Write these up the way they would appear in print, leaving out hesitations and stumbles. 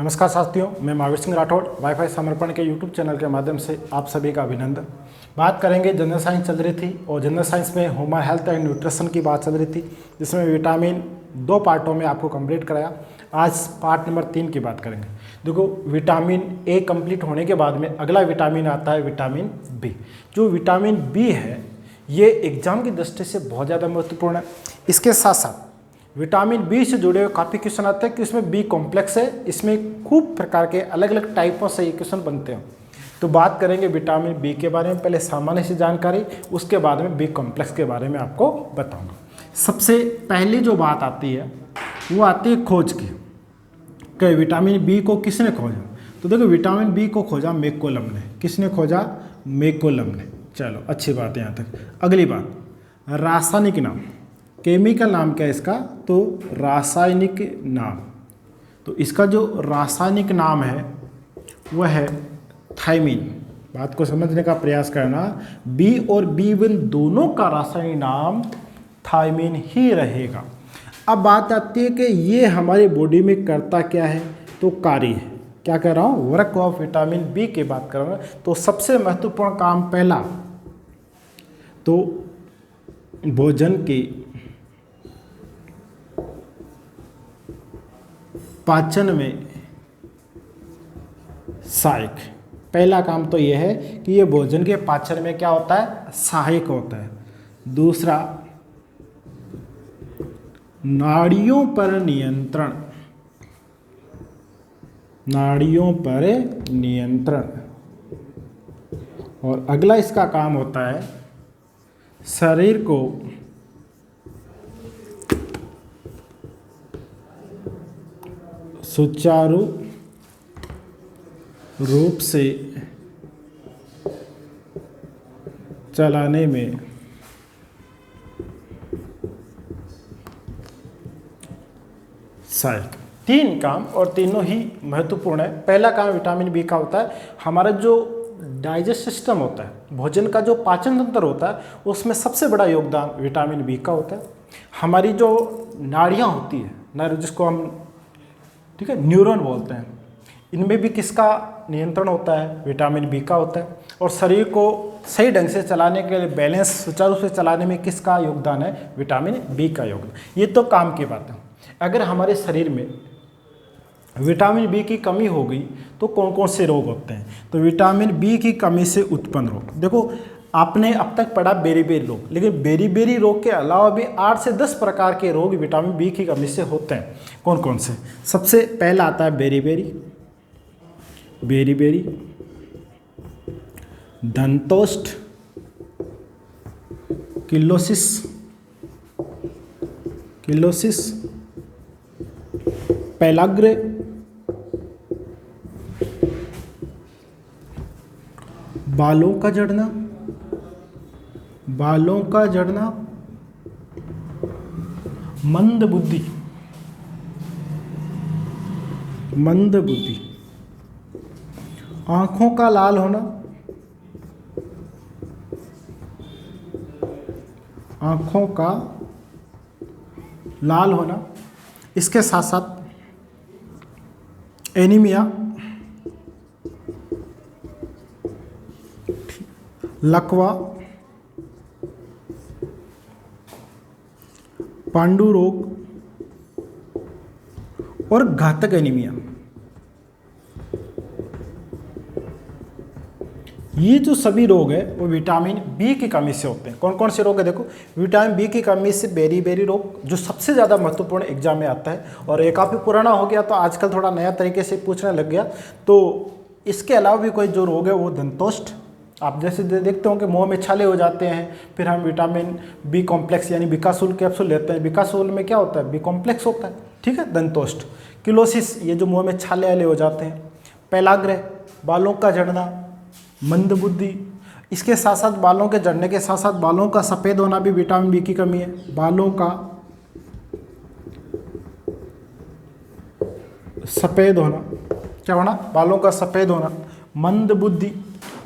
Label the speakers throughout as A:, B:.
A: नमस्कार साथियों, मैं महावीर सिंह राठौड़ वाईफाई समर्पण के यूट्यूब चैनल के माध्यम से आप सभी का अभिनंदन। बात करेंगे, जनरल साइंस चल रही थी और जनरल साइंस में ह्यूमन हेल्थ एंड न्यूट्रिशन की बात चल रही थी, जिसमें विटामिन 2 पार्टों में आपको कंप्लीट कराया। आज पार्ट नंबर 3 की बात करेंगे। देखो, विटामिन ए कंप्लीट होने के बाद में अगला विटामिन आता है विटामिन बी। जो विटामिन बी है ये एग्जाम की दृष्टि से बहुत ज़्यादा महत्वपूर्ण है। इसके साथ साथ विटामिन बी से जुड़े हुए काफ़ी क्वेश्चन आते हैं कि इसमें बी कॉम्प्लेक्स है, इसमें खूब प्रकार के अलग अलग टाइपों से ये क्वेश्चन बनते हैं। तो बात करेंगे विटामिन बी के बारे में, पहले सामान्य सी जानकारी, उसके बाद में बी कॉम्प्लेक्स के बारे में आपको बताऊंगा। सबसे पहली जो बात आती है वो आती है खोज की, कि विटामिन बी को किसने खोजा। तो देखो, विटामिन बी को खोजा मैकोलम ने। किसने खोजा? मैकोलम ने। चलो, अच्छी बात है यहाँ तक। अगली बात, रासायनिक नाम, केमिकल नाम क्या है इसका? तो रासायनिक नाम। तो इसका जो रासायनिक नाम है वह है थायमीन। बात को समझने का प्रयास करना, बी और B1 दोनों का रासायनिक नाम थायमीन ही रहेगा। अब बात आती है कि ये हमारी बॉडी में करता क्या है? तो कार्य है। क्या कह रहा हूँ? वर्क ऑफ विटामिन बी की बात कर रहा हूँ। तो सबसे महत्वपूर्ण काम पहला तो भोजन के पाचन में सहायक। पहला काम तो यह है कि ये भोजन के पाचन में क्या होता है? सहायक होता है। दूसरा, नाड़ियों पर नियंत्रण। नाड़ियों पर नियंत्रण। और अगला इसका काम होता है शरीर को सुचारू रूप से चलाने में सहायक। 3 काम और तीनों ही महत्वपूर्ण है। पहला काम विटामिन बी का होता है, हमारा जो डाइजेस्ट सिस्टम होता है, भोजन का जो पाचन तंत्र होता है, उसमें सबसे बड़ा योगदान विटामिन बी का होता है। हमारी जो नाड़ियाँ होती है, नर्व जिसको हम न्यूरॉन बोलते हैं, इनमें भी किसका नियंत्रण होता है? विटामिन बी का होता है। और शरीर को सही ढंग से चलाने के लिए, बैलेंस सुचारू से चलाने में किसका योगदान है? विटामिन बी का योगदान। ये तो काम की बात है। अगर हमारे शरीर में विटामिन बी की कमी हो गई तो कौन कौन से रोग होते हैं? तो विटामिन बी की कमी से उत्पन्न रोग, देखो आपने अब तक पढ़ा बेरी-बेरी रोग, लेकिन बेरी-बेरी रोग के अलावा भी 8 से 10 प्रकार के रोग विटामिन बी की कमी से होते हैं। कौन कौन से? सबसे पहला आता है बेरी-बेरी, बेरी-बेरी, दंतोष्ठ, किलोसिस, किलोसिस, पेलाग्रे, बालों का झड़ना, बालों का झड़ना, मंद बुद्धि, मंद बुद्धि, आंखों का लाल होना, आंखों का लाल होना। इसके साथ साथ एनीमिया, लकवा, पांडु रोग और घातक एनीमिया। ये जो सभी रोग है वो विटामिन बी की कमी से होते हैं। कौन कौन से रोग है? देखो, विटामिन बी की कमी से बेरी-बेरी रोग जो सबसे ज़्यादा महत्वपूर्ण एग्जाम में आता है, और ये काफ़ी पुराना हो गया तो आजकल थोड़ा नया तरीके से पूछने लग गया। तो इसके अलावा भी कोई जो रोग है वो दंतोष्ठ। आप जैसे देखते हो कि मुंह में छाले हो जाते हैं, फिर हम विटामिन बी कॉम्प्लेक्स यानी बिकासूल कैप्सूल लेते हैं। बिकासूल में क्या होता है? बी कॉम्प्लेक्स होता है, ठीक है, दंतोष्ठ। किलोसिस, ये जो मुंह में छाले वाले हो जाते हैं। पेलाग्रह, बालों का झड़ना, मंद बुद्धि। इसके साथ साथ बालों के झड़ने के साथ साथ बालों का सफ़ेद होना भी विटामिन बी की कमी है। बालों का सफ़ेद होना, क्या होना? बालों का सफ़ेद होना, मंद बुद्धि,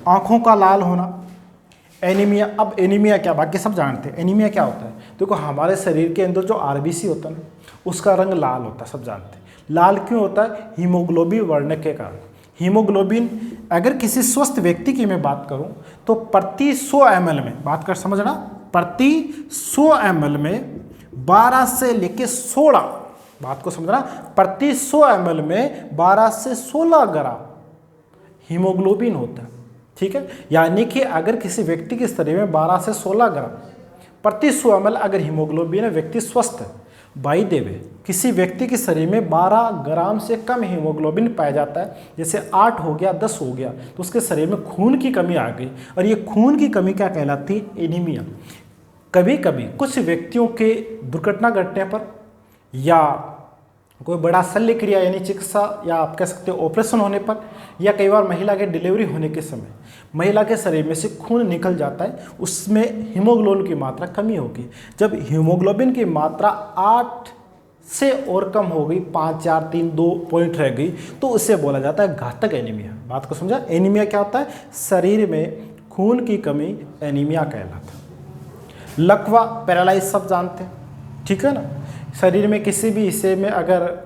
A: आँखों का लाल होना, एनीमिया। अब एनीमिया क्या, बाकी सब जानते हैं एनीमिया क्या होता है। देखो, हमारे शरीर के अंदर जो आरबीसी होता है ना, उसका रंग लाल होता है, सब जानते हैं। लाल क्यों होता है? हीमोग्लोबिन बढ़ने के कारण। हीमोग्लोबिन अगर किसी स्वस्थ व्यक्ति की मैं बात करूं तो प्रति 100 ml में, बात कर समझना, प्रति 100 ml में 12 से लेके 16, बात को समझना, प्रति 100 ml में 12 से 16 ग्राम हीमोग्लोबिन होता है। ठीक है, यानी कि अगर किसी व्यक्ति के शरीर में 12 से 16 ग्राम प्रति 100 ml अगर हीमोग्लोबिन है, व्यक्ति स्वस्थ है। बाई देवे किसी व्यक्ति के शरीर में 12 ग्राम से कम हीमोग्लोबिन पाया जाता है, जैसे 8 हो गया, 10 हो गया, तो उसके शरीर में खून की कमी आ गई। और ये खून की कमी क्या कहलाती है? एनीमिया। कभी कभी कुछ व्यक्तियों के दुर्घटना घटने पर या कोई बड़ा शल्य क्रिया यानी चिकित्सा या आप कह सकते हो ऑपरेशन होने पर, या कई बार महिला के डिलीवरी होने के समय महिला के शरीर में से खून निकल जाता है, उसमें हीमोग्लोबिन की मात्रा कमी होगी। जब हीमोग्लोबिन की मात्रा 8 से और कम हो गई, 5, 4, 3, 2 पॉइंट रह गई, तो उसे बोला जाता है घातक एनीमिया। बात को समझा? एनीमिया क्या होता है? शरीर में खून की कमी, एनीमिया कहलाता है। लकवा, पैरालाइज सब जानते हैं, ठीक है ना। शरीर में किसी भी हिस्से में अगर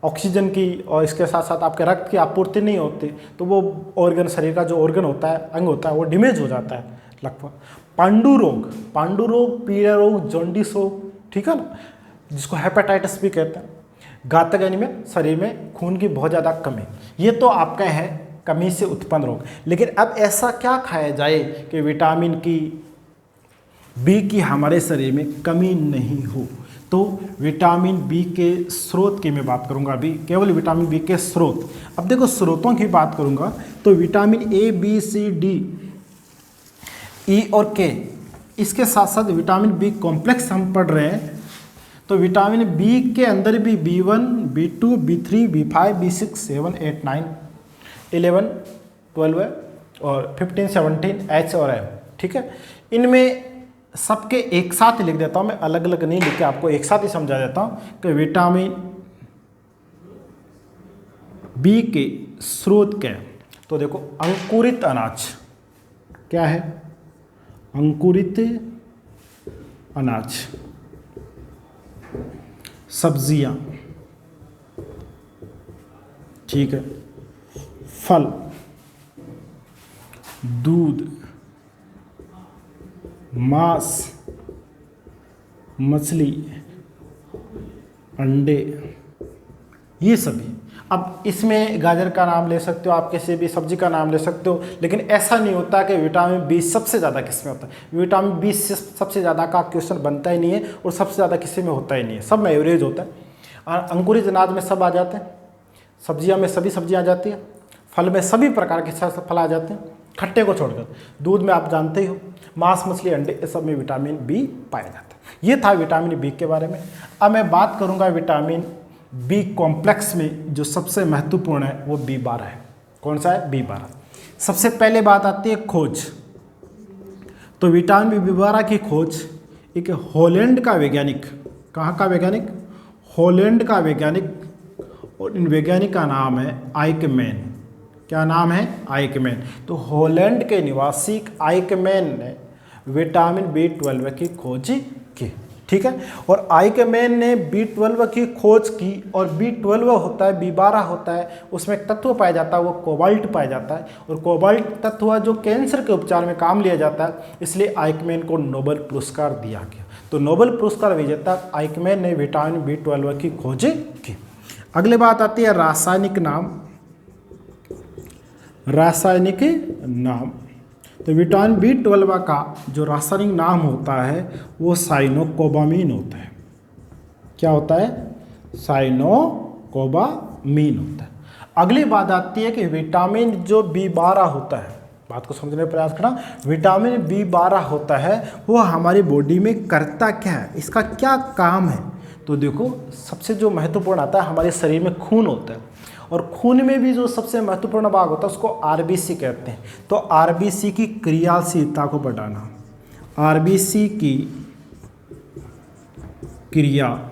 A: ऑक्सीजन की और इसके साथ साथ आपके रक्त की आपूर्ति नहीं होती तो वो ऑर्गन, शरीर का जो ऑर्गन होता है, अंग होता है, वो डैमेज हो जाता है। लकवा। पांडु रोग, पांडु रोग, पीला रोग, जॉन्डिस रोग, ठीक है ना, जिसको हेपेटाइटिस भी कहते हैं। घातक एनीमिया, शरीर में खून की बहुत ज़्यादा कमी। ये तो आपका है कमी से उत्पन्न रोग। लेकिन अब ऐसा क्या खाया जाए कि विटामिन की बी की हमारे शरीर में कमी नहीं हो? तो विटामिन बी के स्रोत की मैं बात करूंगा अभी, केवल विटामिन बी के स्रोत। अब देखो स्रोतों की बात करूंगा तो vitamin A, B, C, D, E और के, इसके साथ साथ विटामिन बी कॉम्प्लेक्स हम पढ़ रहे हैं। तो विटामिन बी के अंदर भी B1, B2, B3, B5, B6, 7, 8, 9, 11, 12 और 15, 17 H और M, ठीक है। इनमें सबके एक साथ ही लिख देता हूं मैं, अलग अलग नहीं लिख के आपको एक साथ ही समझा देता हूं कि विटामिन बी के स्रोत क्या है। तो देखो अंकुरित अनाज क्या है? अंकुरित अनाज, सब्जियां, ठीक है, फल, दूध, मांस, मछली, अंडे, ये सभी। अब इसमें गाजर का नाम ले सकते हो, आप किसी भी सब्जी का नाम ले सकते हो, लेकिन ऐसा नहीं होता कि विटामिन बी सबसे ज़्यादा किस में होता है। विटामिन बी सबसे ज़्यादा का क्वेश्चन बनता ही नहीं है और सबसे ज़्यादा किसी में होता ही नहीं है, सब में एवरेज होता है। और अंकुरित अनाज में सब आ जाते हैं, सब्जियां में सभी सब्जियां आ जाती हैं, फल में सभी प्रकार के फल आ जाते हैं, खट्टे को छोड़कर। दूध में आप जानते ही हो, मांस, मछली, अंडे, ये सब में विटामिन बी पाया जाता है। ये था विटामिन बी के बारे में। अब मैं बात करूंगा विटामिन बी कॉम्प्लेक्स में जो सबसे महत्वपूर्ण है वो B12 है। कौन सा है? B12। सबसे पहले बात आती है खोज। तो विटामिन B12 की खोज एक हॉलैंड का वैज्ञानिक, कहाँ का वैज्ञानिक? हॉलैंड का वैज्ञानिक, और इन वैज्ञानिक का नाम है आइकमैन। क्या नाम है? आइकमैन। तो हॉलैंड के निवासी आइकमैन ने विटामिन B12 की खोज की, ठीक है। और आइकमैन ने B12 की खोज की, और B12 होता है, B12 होता है, उसमें एक तत्व पाया जाता है, वो कोबाल्ट पाया जाता है। और कोबाल्ट तत्व जो कैंसर के उपचार में काम लिया जाता है, इसलिए आइकमैन को नोबेल पुरस्कार दिया गया। तो नोबेल पुरस्कार विजेता आइकमैन ने विटामिन B12 की खोज की। अगली बात आती है रासायनिक नाम। रासायनिक नाम, तो विटामिन B12 का जो रासायनिक नाम होता है वो साइनोकोबामीन होता है। क्या होता है? साइनोकोबामीन होता है। अगली बात आती है कि विटामिन जो B12 होता है, बात को समझने का प्रयास करना, विटामिन B12 होता है वो हमारी बॉडी में करता क्या है, इसका क्या काम है? तो देखो सबसे जो महत्वपूर्ण आता है, हमारे शरीर में खून होता है, और खून में भी जो सबसे महत्वपूर्ण भाग होता है उसको आरबीसी कहते हैं। तो आरबीसी की क्रियाशीलता को बढ़ाना, आरबीसी की क्रियाशीलता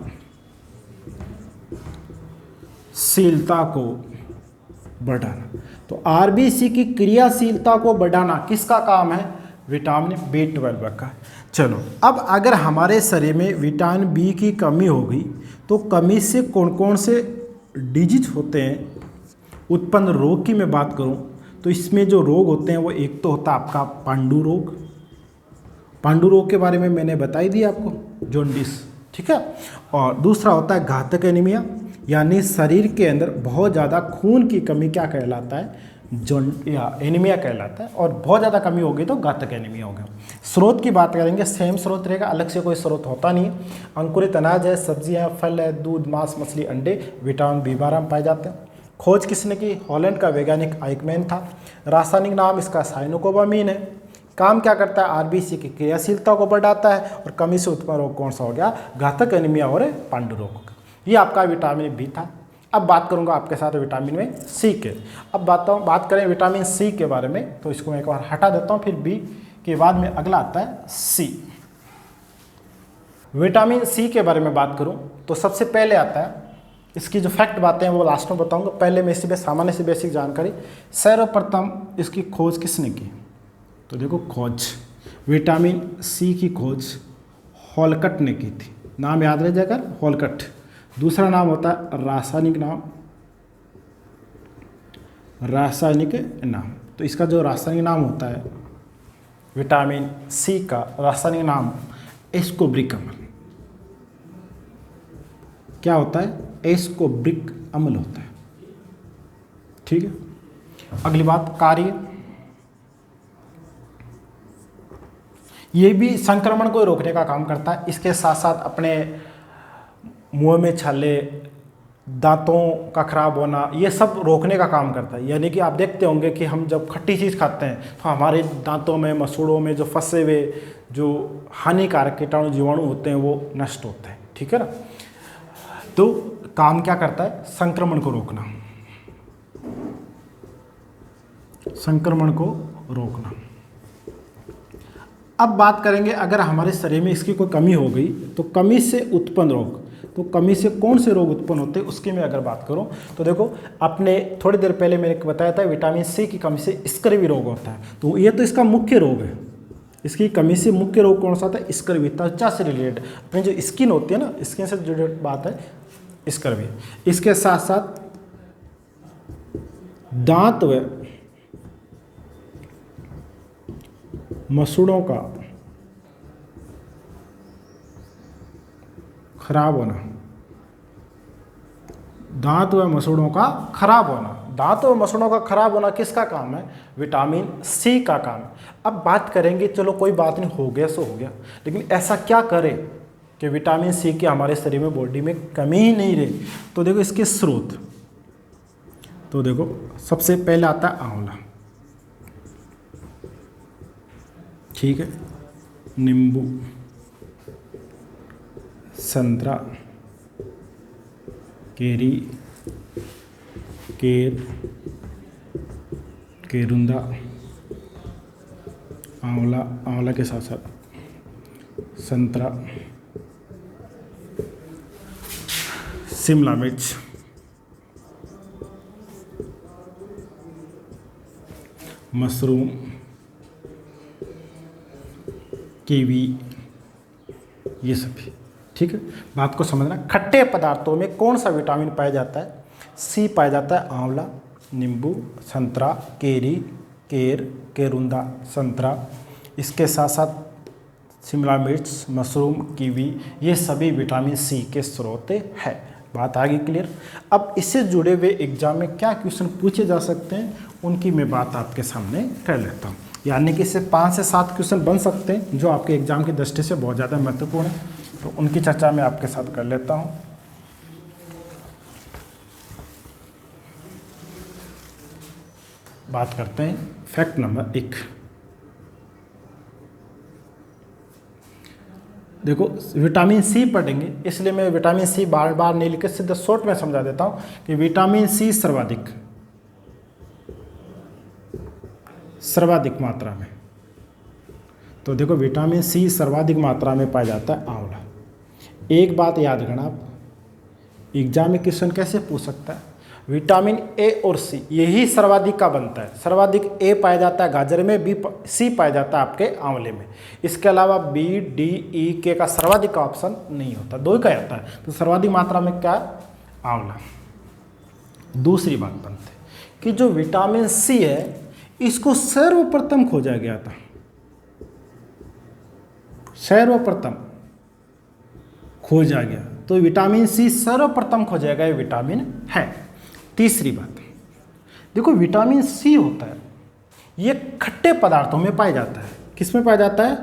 A: को बढ़ाना। तो आरबीसी की क्रियाशीलता को बढ़ाना किसका काम है? विटामिन B12 का। चलो, अब अगर हमारे शरीर में विटामिन बी की कमी होगी तो कमी से कौन कौन से डिजीज होते हैं, उत्पन्न रोग की मैं बात करूं तो इसमें जो रोग होते हैं वो एक तो होता है आपका पांडु रोग। पांडु रोग के बारे में मैंने बताई दी आपको, जॉन्डिस, ठीक है। और दूसरा होता है घातक एनीमिया, यानी शरीर के अंदर बहुत ज़्यादा खून की कमी, क्या कहलाता है, एनीमिया कहलाता है। और बहुत ज़्यादा कमी होगी तो घातक एनीमिया हो गया। स्रोत की बात करेंगे, सेम स्रोत रहेगा, अलग से कोई स्रोत होता नहीं है। अंकुरित अनाज है, सब्जियां, फल है, दूध, मांस, मछली, अंडे विटामिन बी12 में पाए जाते हैं। खोज किसने की, हॉलैंड का वैज्ञानिक आइकमैन था। रासायनिक नाम इसका साइनोकोबामीन है। काम क्या करता है, आरबीसी की क्रियाशीलता को बढ़ाता है। और कमी से उत्पन्न रोग कौन सा हो गया, घातक एनीमिया और पांडु रोग। ये आपका विटामिन बी था। अब बात करूंगा आपके साथ विटामिन में सी के। अब बात करें विटामिन सी के बारे में, तो इसको मैं एक बार हटा देता हूं, फिर बी के बाद में अगला आता है सी। विटामिन सी के बारे में बात करूं तो सबसे पहले आता है, इसकी जो फैक्ट बातें हैं वो लास्ट में बताऊंगा, पहले मैं इसी पे सामान्य से बेसिक जानकारी। सर्वप्रथम इसकी खोज किसने की, तो देखो खोज, विटामिन सी की खोज हॉलकट ने की थी। नाम याद रह जाएगा, हॉलकट। दूसरा नाम होता है रासायनिक नाम। तो इसका जो रासायनिक नाम होता है विटामिन सी का रासायनिक नाम एस्कोर्बिक अम्ल। क्या होता है, एस्कोर्बिक अम्ल होता है, ठीक है। अगली बात, कार्य। ये भी संक्रमण को रोकने का काम करता है। इसके साथ साथ अपने मुंह में छाले, दांतों का खराब होना, ये सब रोकने का काम करता है। यानी कि आप देखते होंगे कि हम जब खट्टी चीज़ खाते हैं तो हमारे दांतों में, मसूड़ों में जो फंसे हुए जो हानिकारक कीटाणु जीवाणु होते हैं वो नष्ट होते हैं, ठीक है ना। तो काम क्या करता है, संक्रमण को रोकना, संक्रमण को रोकना। अब बात करेंगे, अगर हमारे शरीर में इसकी कोई कमी हो गई तो कमी से उत्पन्न रोग, तो कमी से कौन से रोग उत्पन्न होते हैं उसकी मैं अगर बात करूं तो देखो, आपने थोड़ी देर पहले मैंने बताया था विटामिन सी की कमी से स्कर्वी रोग होता है। तो ये तो इसका मुख्य रोग है। इसकी कमी से मुख्य रोग कौन सा होता है, स्कर्वी, त्वचा से रिलेटेड, अपनी जो स्किन होती है ना, स्किन से जुड़ी बात है स्कर्वी। इसके साथ साथ दांत व मसूड़ों का खराब होना, दांत व मसूड़ों का खराब होना। दांत और मसूड़ों का खराब होना किसका काम है, विटामिन सी का काम है। अब बात करेंगे, चलो कोई बात नहीं, हो गया सो हो गया, लेकिन ऐसा क्या करें कि विटामिन सी की हमारे शरीर में, बॉडी में कमी ही नहीं रही। तो देखो इसके स्रोत, तो देखो सबसे पहले आता है आंवला, ठीक है, नींबू, संतरा, केरी, केरुंदा, आंवला के साथ साथ संतरा, शिमला मिर्च, मशरूम, कीवी, ये सभी, ठीक है। बात को समझना, खट्टे पदार्थों में कौन सा विटामिन पाया जाता है, सी पाया जाता है, आंवला, नींबू, संतरा, केरी, केरुंदा, संतरा, इसके साथ साथ शिमला मिर्च, मशरूम, कीवी, ये सभी विटामिन सी के स्रोत है। बात आ गई क्लियर। अब इससे जुड़े हुए एग्जाम में क्या क्वेश्चन पूछे जा सकते हैं उनकी मैं बात आपके सामने कर लेता हूँ। यानी कि इससे 5 से 7 क्वेश्चन बन सकते हैं जो आपके एग्जाम की दृष्टि से बहुत ज़्यादा महत्वपूर्ण है, तो उनकी चर्चा मैं आपके साथ कर लेता हूँ। बात करते हैं फैक्ट नंबर 1। देखो विटामिन सी पढ़ेंगे, इसलिए मैं विटामिन सी बार बार नहीं लिखे, सीधा शॉर्ट में समझा देता हूँ कि विटामिन सी सर्वाधिक मात्रा में, तो देखो विटामिन सी सर्वाधिक मात्रा में पाया जाता है आंवला। एक बात याद रखना आप, एग्जाम में क्वेश्चन कैसे पूछ सकता है, विटामिन ए और सी यही सर्वाधिक का बनता है। सर्वाधिक ए पाया जाता है गाजर में, सी पाया जाता है आपके आंवले में। इसके अलावा बी, डी, ई, के का सर्वाधिक का ऑप्शन नहीं होता, 2 का आता है। तो सर्वाधिक मात्रा में क्या? आंवला। दूसरी बात बनती है कि जो विटामिन सी है इसको सर्वप्रथम खोजा गया था, सर्वप्रथम खोजा गया। तो विटामिन सी सर्वप्रथम खोजा गया विटामिन है। तीसरी बात देखो, विटामिन सी होता है ये खट्टे पदार्थों में पाया जाता है। किस में पाया जाता है?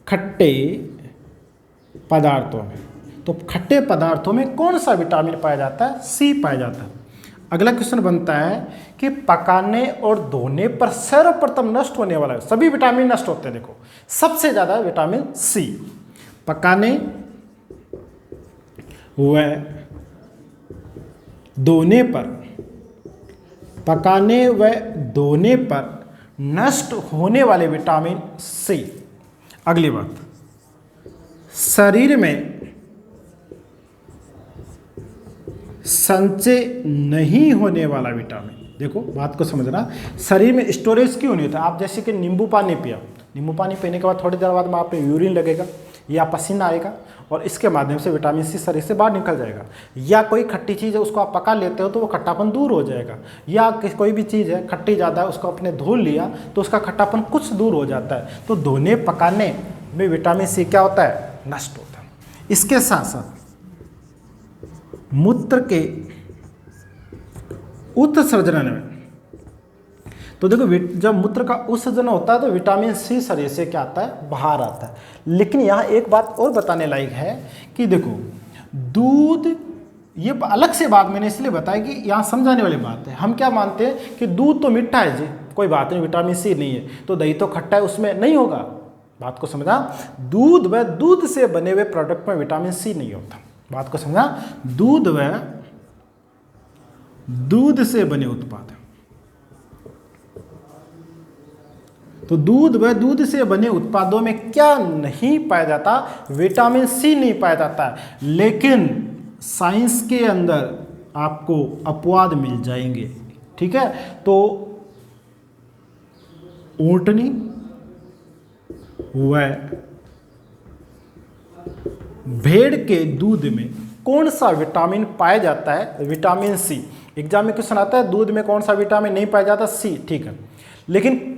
A: खट्टे पदार्थों में। तो खट्टे पदार्थों में कौन सा विटामिन पाया जाता है? सी पाया जाता है। अगला क्वेश्चन बनता है कि पकाने और धोने पर सर्वप्रथम नष्ट होने वाला, सभी विटामिन नष्ट होते हैं, देखो सबसे ज्यादा विटामिन सी। पकाने व धोने पर, पकाने व धोने पर नष्ट होने वाले विटामिन सी। अगली बात, शरीर में संचय नहीं होने वाला विटामिन। देखो बात को समझना, शरीर में स्टोरेज क्यों नहीं होता? आप जैसे कि नींबू पानी पिया, नींबू पानी पीने के बाद थोड़ी देर बाद में आप पे यूरिन लगेगा या पसीना आएगा और इसके माध्यम से विटामिन सी शरीर से बाहर निकल जाएगा। या कोई खट्टी चीज़ है उसको आप पका लेते हो तो वो खट्टापन दूर हो जाएगा। या कोई भी चीज़ है खट्टी ज़्यादा है उसको आपने धो लिया तो उसका खट्टापन कुछ दूर हो जाता है। तो धोने पकाने में विटामिन सी क्या होता है? नष्ट होता है। इसके साथ साथ मूत्र के उत्सर्जन में, तो देखो जब मूत्र का उत्सर्जन होता है तो विटामिन सी शरीर से क्या आता है? बाहर आता है। लेकिन यहाँ एक बात और बताने लायक है कि देखो दूध, ये अलग से बात मैंने इसलिए बताया कि यहाँ समझाने वाली बात है। हम क्या मानते हैं कि दूध तो मीठा है जी, कोई बात नहीं, विटामिन सी नहीं है, तो दही तो खट्टा है उसमें नहीं होगा। बात को समझा, दूध व दूध से बने हुए प्रोडक्ट में विटामिन सी नहीं होता। बात को समझा, दूध व दूध से बने उत्पाद, तो दूध व दूध से बने उत्पादों में क्या नहीं पाया जाता? विटामिन सी नहीं पाया जाता। लेकिन साइंस के अंदर आपको अपवाद मिल जाएंगे, ठीक है? तो ऊंटनी व भेड़ के दूध में कौन सा विटामिन पाया जाता है? Vitamin C. एग्जाम में क्वेश्चन आता है दूध में कौन सा विटामिन नहीं पाया जाता? सी, ठीक है। लेकिन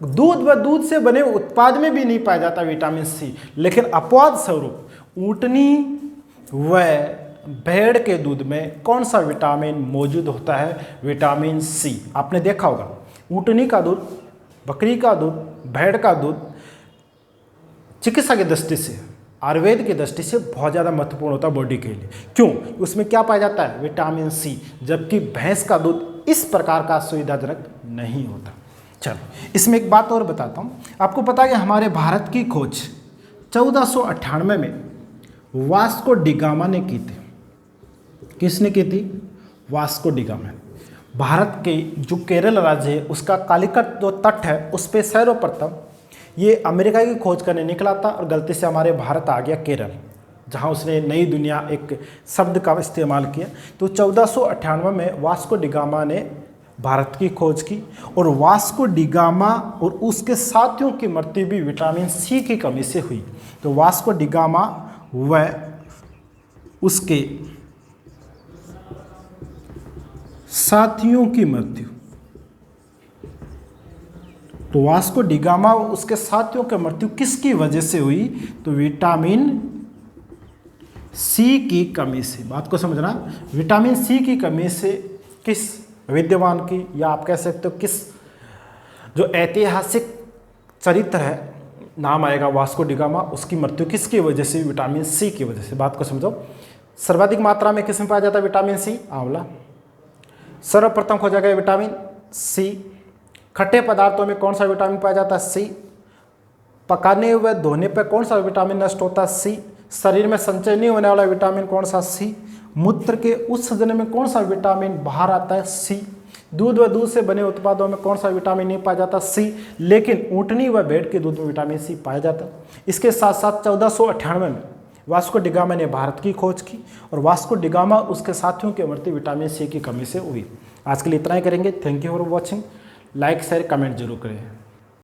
A: दूध व दूध से बने उत्पाद में भी नहीं पाया जाता विटामिन सी। लेकिन अपवाद स्वरूप ऊंटनी व भेड़ के दूध में कौन सा विटामिन मौजूद होता है? Vitamin C. आपने देखा होगा ऊंटनी का दूध, बकरी का दूध, भेड़ का दूध चिकित्सा की दृष्टि से, आयुर्वेद की दृष्टि से बहुत ज़्यादा महत्वपूर्ण होता है बॉडी के लिए। क्यों? उसमें क्या पाया जाता है? Vitamin C. जबकि भैंस का दूध इस प्रकार का सुविधाजनक नहीं होता। चलो इसमें एक बात और बताता हूँ। आपको पता है कि हमारे भारत की खोज 1498 में वास्को डिगामा ने की थी। किसने की थी? Vasco da Gama. भारत के जो केरल राज्य है उसका कालिकट जो तट है उस पर सर्वप्रथम ये अमेरिका की खोज करने निकला था और गलती से हमारे भारत आ गया केरल, जहां उसने नई दुनिया एक शब्द का इस्तेमाल किया। तो 1498 में वास्को डिगामा ने भारत की खोज की और वास्को डिगामा और उसके साथियों की मृत्यु भी विटामिन सी की कमी से हुई। तो वास्को डिगामा व उसके साथियों की मृत्यु, तो वास्को डिगामा और उसके साथियों की मृत्यु किसकी वजह से हुई? तो विटामिन सी की कमी से। बात को समझना, विटामिन सी की कमी से किस विद्वान की, या आप कह सकते हो किस जो ऐतिहासिक चरित्र है, नाम आएगा वास्को डिगामा, उसकी मृत्यु किसकी वजह से? विटामिन सी की वजह से। बात को समझो, सर्वाधिक मात्रा में किस में पाया जाता है विटामिन सी? आंवला। सर्वप्रथम खोजा गया विटामिन सी। खट्टे पदार्थों में कौन सा विटामिन पाया जाता है? सी। पकाने व धोने पर कौन सा विटामिन नष्ट होता है? सी। शरीर में संचय नहीं होने वाला विटामिन कौन सा? सी। मूत्र के उत्सर्जन में कौन सा विटामिन बाहर आता है? सी। दूध व दूध से बने उत्पादों में कौन सा विटामिन नहीं पाया जाता? सी। लेकिन ऊंटनी व भेड़ के दूध में विटामिन सी पाया जाता है। इसके साथ साथ 1498 में वास्को डिगामा ने भारत की खोज की और वास्को डिगामा उसके साथियों की मृत्यु विटामिन सी की कमी से हुई। आज के लिए इतना ही करेंगे। Thank you for watching. Like share comment जरूर करें।